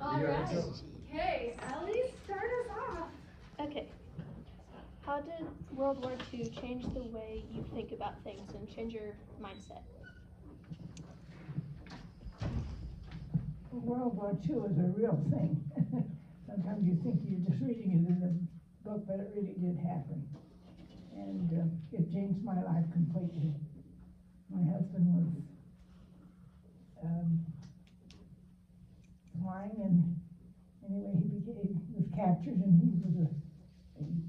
All right. Okay, Ellie, start us off. Okay. How did World War II change the way you think about things and change your mindset? World War II is a real thing. Sometimes you think you're just reading it in a book, but it really did happen. And it changed my life completely. My husband was flying, and anyway, was captured, and he was a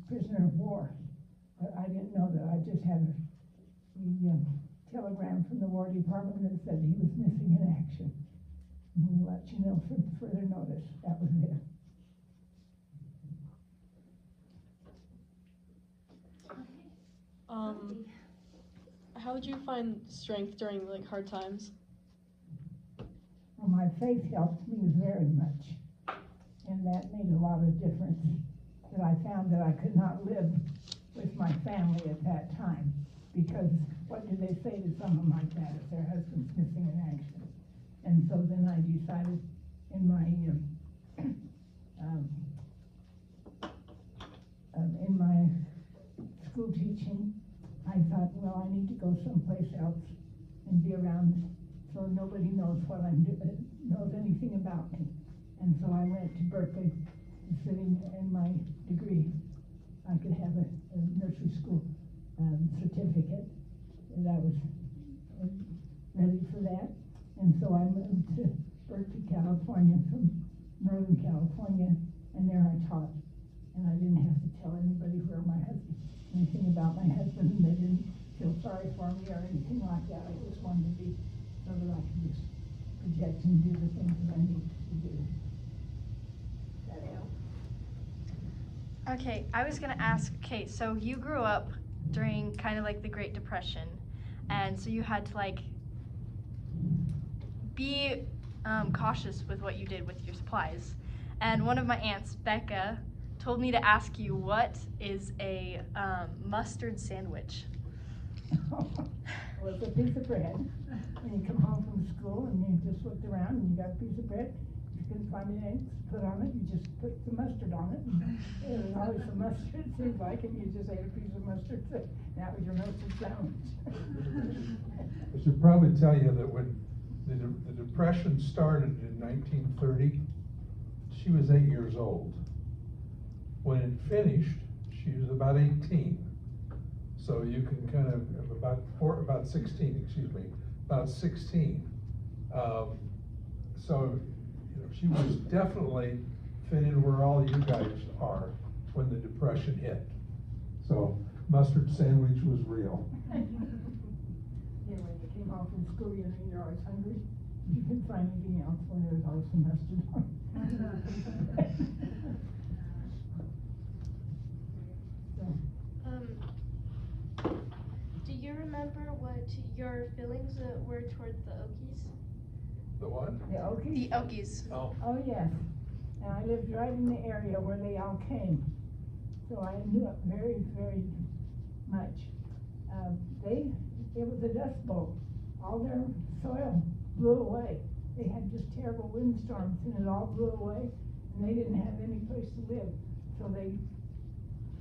prisoner of war. But I didn't know that. I just had a telegram from the War Department that said he was missing in action. And we'll let you know for further notice. That was it. How would you find strength during hard times? Well, my faith helped me very much, and that made a lot of difference. That I found that I could not live with my family at that time, because what do they say to someone like that if their husband's missing in action? And so then I decided in my school teaching, I thought, well, I need to go someplace else and be around so nobody knows what I'm doing, knows anything about me. And so I went to Berkeley, sitting in my degree. I could have a nursery school certificate, and I was ready for that. And so I moved to Berkeley, California, from Northern California, and there I taught. And I didn't have to tell anybody anything about my husband, and they didn't feel sorry for me or anything like that. I just wanted to be so that I could just project and do the things that I needed to do. That helped. Okay, I was gonna ask, okay, so you grew up during kind of like the Great Depression, and so you had to be cautious with what you did with your supplies. And one of my aunts, Becca, told me to ask you, what is a mustard sandwich? Well, it's a piece of bread. When you come home from school and you just looked around and you got a piece of bread, you couldn't find anything to put on it, you just put some mustard on it. And there was always some mustard, it seems like, and you just ate a piece of mustard. So that was your mustard sandwich. I should probably tell you that when the Depression started in 1930, she was 8 years old. When it finished, she was about 18. So you can kind of, about 16, excuse me, about 16. So she was definitely fit in where all you guys are when the Depression hit. So mustard sandwich was real. Yeah, when you came home from school, you're always hungry. You couldn't find anything else when there was always some mustard on. Do you remember what your feelings were toward the Okies? The what? The Okies? The Okies. Oh. Oh, yes. And I lived right in the area where they all came. So I knew it very, very much. It was a dust bowl. All their soil blew away. They had just terrible windstorms and it all blew away, and they didn't have any place to live. So they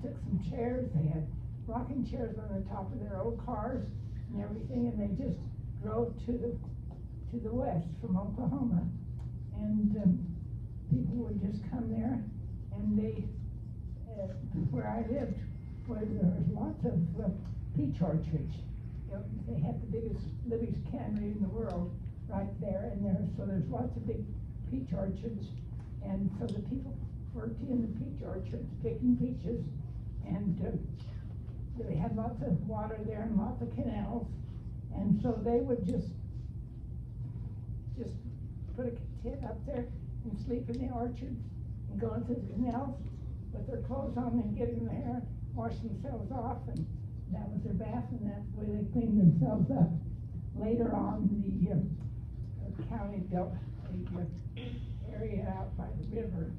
took some chairs. They had rocking chairs on the top of their old cars and everything, and they just drove to the west from Oklahoma. And people would just come there, and they, where I lived, where there was lots of peach orchards. They had the biggest Libby's cannery in the world right there, and so there's lots of big peach orchards, and so the people worked in the peach orchards picking peaches, and they had lots of water there and lots of canals, and so they would just put a tent up there and sleep in the orchards and go into the canals with their clothes on and get in there, wash themselves off, and that was their bath, and that's the way they cleaned themselves up. Later on, the county built a area out by the river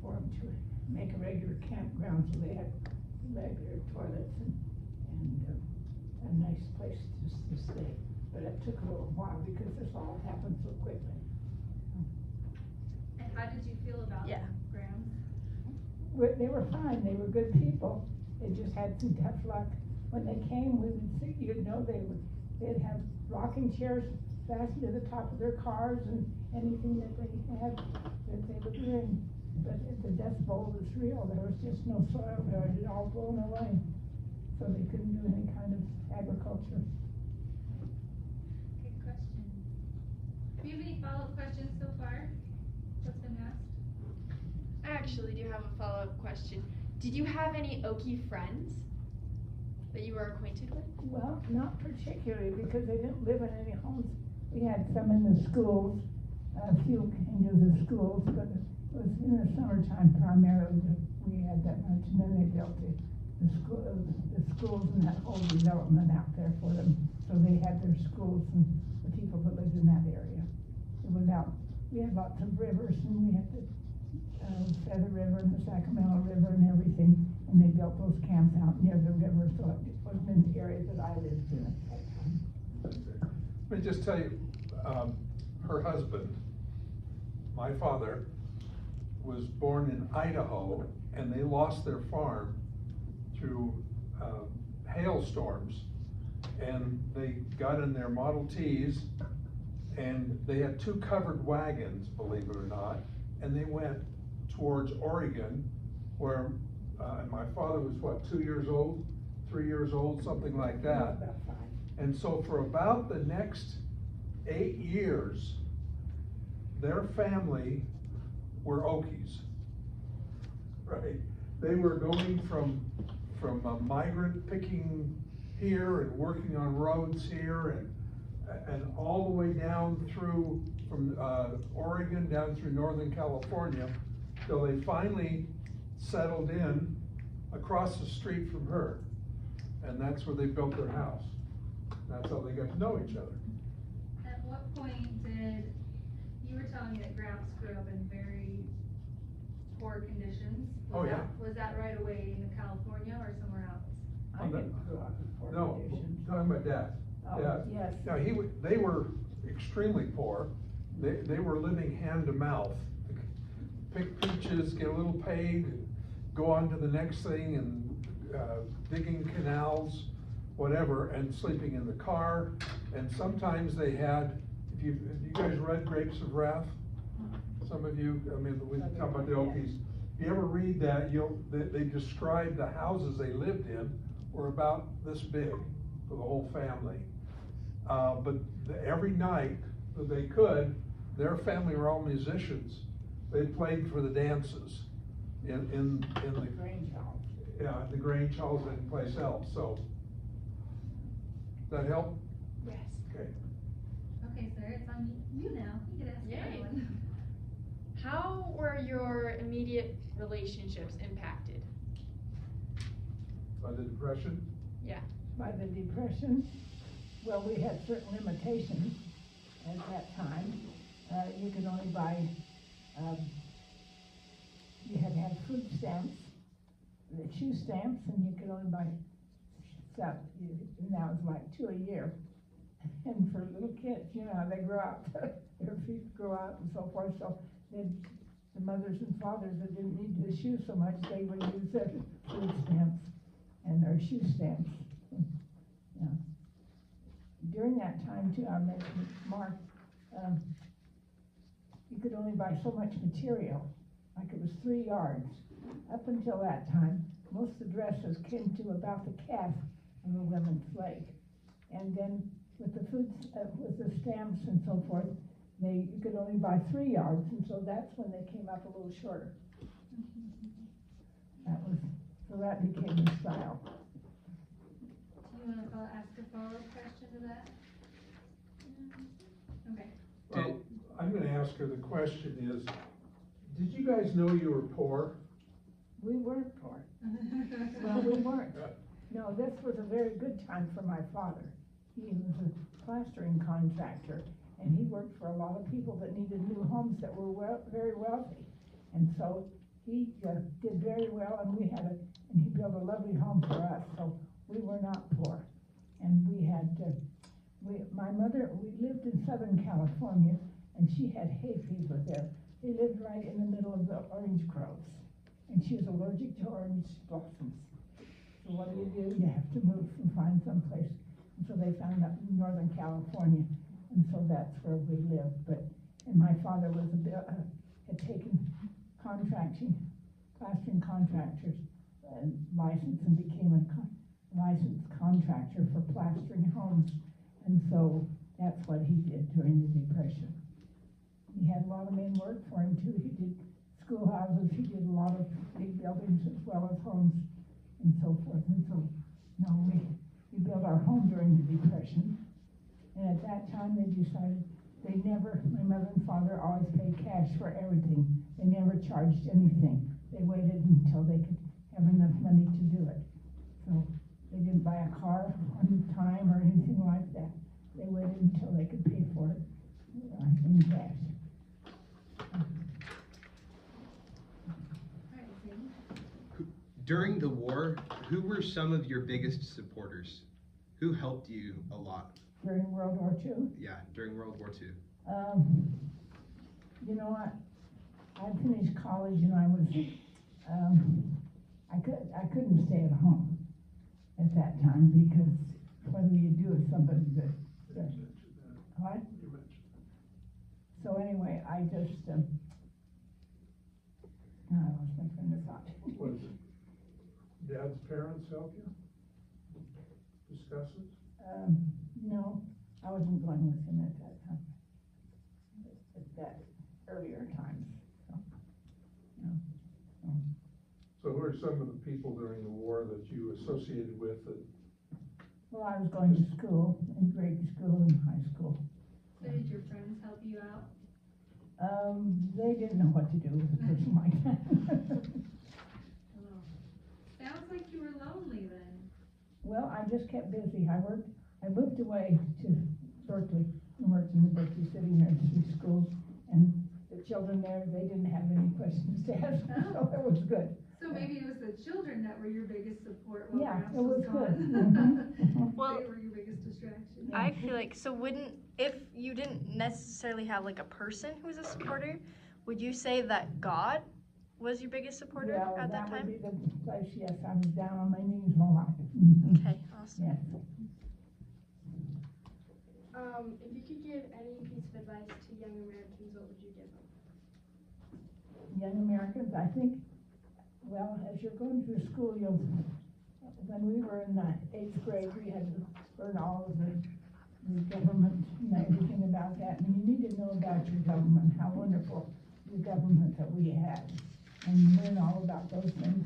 for them to make a regular campground, so they had regular toilets and a nice place to stay. But it took a little while because this all happened so quickly. And how did you they were fine, they were good people. They just had some tough luck. When they came, we would see, you'd know they'd have rocking chairs fastened to the top of their cars and anything that they had that they would bring. But the Death Bowl was real. There was just no soil there. It had all blown away. So they couldn't do any kind of agriculture. Good question. Do you have any follow-up questions so far? What's been asked? I actually do have a follow-up question. Did you have any Okie friends that you were acquainted with? Well, not particularly, because they didn't live in any homes. We had some in the schools, a few into the schools, but it was in the summertime primarily that we had that much, and then they built the schools and that whole development out there for them. So they had their schools and the people that lived in that area. It was out, we had lots of rivers, and we had the Feather River and the Sacramento River and everything, and they built those camps out near the river, so it wasn't in the area that I lived in at that time. Let me just tell you, her husband, my father, was born in Idaho, and they lost their farm through hailstorms, and they got in their Model Ts, and they had 2 covered wagons, believe it or not, and they went towards Oregon, where my father was, what, 2 years old, 3 years old, something like that. About 5. And so for about the next 8 years, their family were Okies, right? They were going from migrant picking here and working on roads here and all the way down through from Oregon down through Northern California till they finally settled in across the street from her. And that's where they built their house. That's how they got to know each other. At what point did, you were telling me that Gramps grew up in very poor conditions. Was that right away in California or somewhere else? I didn't grow up in poor No, conditions. talking about Dad. Oh, Dad. yes. Now, they were extremely poor. They were living hand to mouth. Pick peaches, get a little paid, and go on to the next thing, and digging canals, whatever, and sleeping in the car. And sometimes they had, have you guys read Grapes of Wrath? Some of you, I mean, we talk about the Okies. If you ever read that, they describe the houses they lived in were about this big for the whole family. But every night that they could, their family were all musicians. They played for the dances in the Grange Hall. Yeah, the Grange Halls and place else. So does that help? Yes. Okay. Okay, sir, it's on you now. You can ask Yay. another one. How were your immediate relationships impacted? By the Depression? Yeah. By the Depression, well, we had certain limitations at that time. You could only buy, you had to have food stamps, the shoe stamps, and you could only buy stuff. Now it's like 2 a year. And for little kids, you know how they grow up, their feet grow out and so forth. So the mothers and fathers that didn't need the shoes so much, they would use their food stamps and their shoe stamps. Yeah. During that time too, I mentioned Mark, you could only buy so much material, like it was 3 yards. Up until that time, most of the dresses came to about the calf of a woman's leg. And then with the food, with the stamps and so forth, you could only buy 3 yards, and so that's when they came up a little shorter. So that became the style. Do you want to ask a follow-up question to that? Okay. Well, I'm gonna ask her, the question is, did you guys know you were poor? We weren't poor. Well, we weren't. No, this was a very good time for my father. He was a plastering contractor, and he worked for a lot of people that needed new homes that were very wealthy. And so he did very well, and he built a lovely home for us, so we were not poor. And we had, my mother, we lived in Southern California, and she had hay fever there. They lived right in the middle of the orange groves. and she was allergic to orange blossoms. So what do? You have to move and find someplace. And so they found out in Northern California, and so that's where we lived. And my father was had taken plastering contractors and license and became a licensed contractor for plastering homes. And so that's what he did during the Depression. He had a lot of men work for him too. He did schoolhouses, he did a lot of big buildings as well as homes and so forth. And so, we built our home during the Depression. And at that time they decided my mother and father always paid cash for everything. They never charged anything. They waited until they could have enough money to do it. So they didn't buy a car on time or anything like that. They waited until they could pay for it in cash. During the war, who were some of your biggest supporters? Who helped you a lot? During World War II? Yeah, during World War II. You know what? I finished college and I was, I couldn't stay at home at that time because what do you do with somebody that what? So anyway, I just, I lost my train of thought. Was it Dad's parents help you discuss it? No, I wasn't going with him at that time. At that earlier times, so, no. So who are some of the people during the war that you associated with that? Well, I was going to school, in grade school and high school. So did your friends help you out? They didn't know what to do with a person like that. Oh. Sounds like you were lonely then. Well, I just kept busy. I moved away to Berkeley and worked in the Berkeley City Nursery School, and the children there, they didn't have any questions to ask, so it was good. So maybe it was the children that were your biggest support while Yeah, Gramps it was good. gone. Well, They were your biggest distraction. I feel like, if you didn't necessarily have like a person who was a supporter, would you say that God was your biggest supporter at that time? Would be the place, yes. I was down on my knees a lot. Okay, awesome. Yes. If you could give any piece of advice to young Americans, what would you give them? Young Americans, I think, well, as you're going through school, when we were in the 8th grade, we had to learn all of the government, everything about that. And you need to know about your government, how wonderful the government that we had. And learn all about those things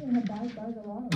and abide by the laws.